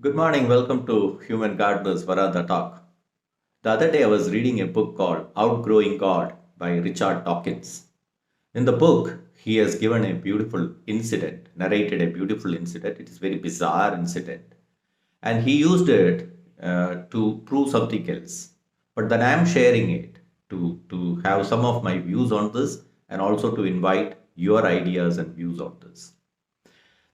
Good morning. Welcome to Human Gardeners Varada Talk. The other day I was reading a book called Outgrowing God by Richard Dawkins. In the book, he has given a beautiful incident, narrated a beautiful incident. It is a very bizarre incident. And he used it to prove something else. But then I am sharing it to have some of my views on this and also to invite your ideas and views on this.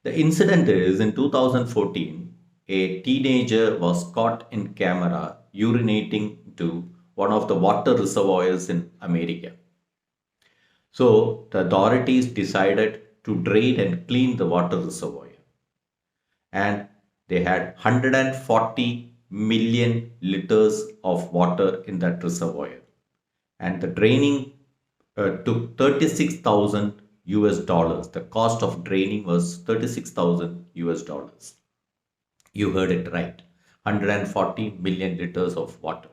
The incident is in 2014, a teenager was caught in camera urinating to one of the water reservoirs in America. So the authorities decided to drain and clean the water reservoir. And they had 140 million liters of water in that reservoir. And the draining took 36,000 US dollars. The cost of draining was 36,000 US dollars. You heard it right. 140 million liters of water.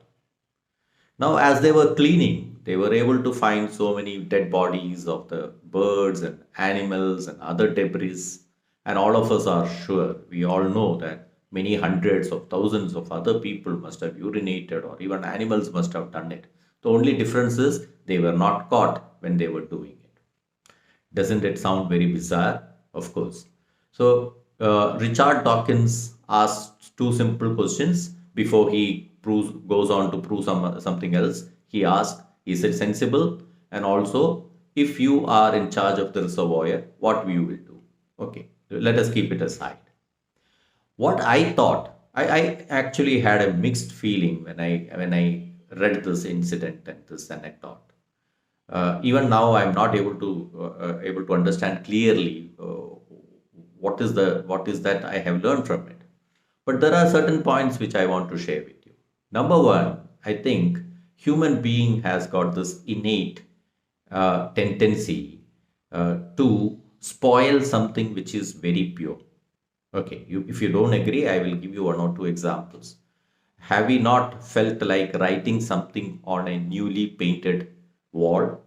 Now, as they were cleaning, they were able to find so many dead bodies of the birds and animals and other debris. And all of us are sure, we all know that many hundreds of thousands of other people must have urinated or even animals must have done it. The only difference is they were not caught when they were doing it. Doesn't it sound very bizarre? Of course. So, Richard Dawkins asks two simple questions before he goes on to prove something else. He asks, is it sensible? And also, if you are in charge of the reservoir, what you will do? Okay, let us keep it aside. What I thought, I actually had a mixed feeling when I read this incident and this anecdote. Even now, I'm not able to understand clearly what is that I have learned from it. But there are certain points which I want to share with you. Number one, I think human being has got this innate tendency to spoil something which is very pure. Okay, if you don't agree, I will give you one or two examples. Have you not felt like writing something on a newly painted wall?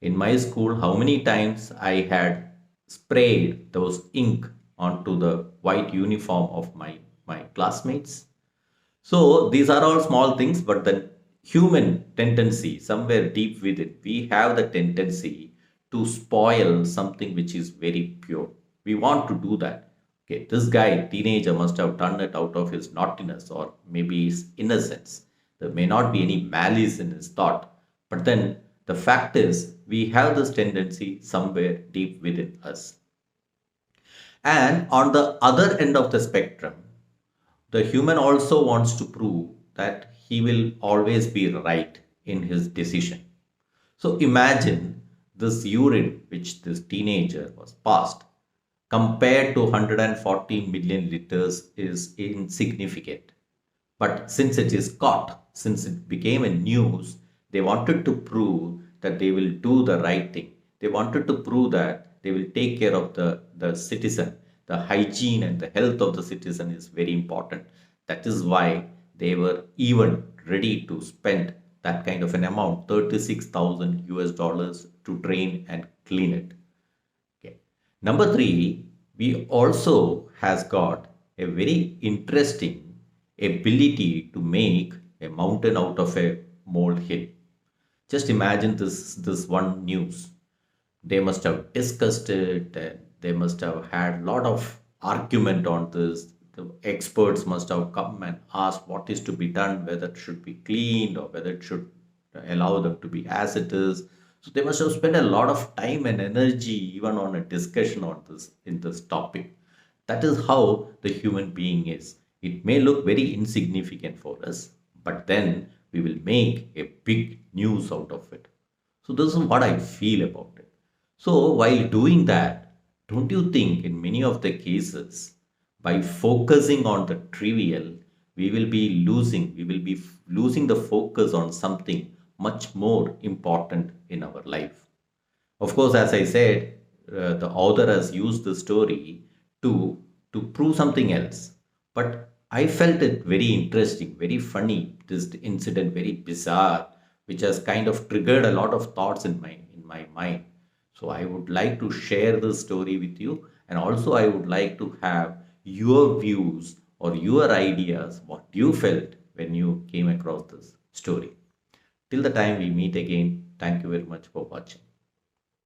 In my school, how many times I had sprayed those ink onto the white uniform of my classmates. So these are all small things, but the human tendency, somewhere deep within, we have the tendency to spoil something which is very pure. We want to do that. Okay, this guy, teenager, must have done it out of his naughtiness or maybe his innocence. There may not be any malice in his thought, but then the fact is, we have this tendency somewhere deep within us. And on the other end of the spectrum, the human also wants to prove that he will always be right in his decision. So imagine this urine which this teenager was passed compared to 140 million liters is insignificant. But since it is caught, since it became a news, they wanted to prove that they will do the right thing. They wanted to prove that they will take care of the citizen. The hygiene and the health of the citizen is very important. That is why they were even ready to spend that kind of an amount, 36,000 US dollars to drain and clean it. Okay. Number three, we also has got a very interesting ability to make a mountain out of a molehill. Just imagine this one news. They must have discussed it and they must have had a lot of argument on this. The experts must have come and asked what is to be done, whether it should be cleaned or whether it should allow them to be as it is. So they must have spent a lot of time and energy even on a discussion on this in this topic. That is how the human being is. It may look very insignificant for us, but then we will make a big news out of it. So this is what I feel about it. So while doing that, don't you think in many of the cases, by focusing on the trivial, we will be losing the focus on something much more important in our life. Of course, as I said, the author has used the story to prove something else. But I felt it very interesting, very funny. This incident, very bizarre, which has kind of triggered a lot of thoughts in my mind. So I would like to share this story with you, and also I would like to have your views or your ideas, what you felt when you came across this story. Till the time we meet again, thank you very much for watching.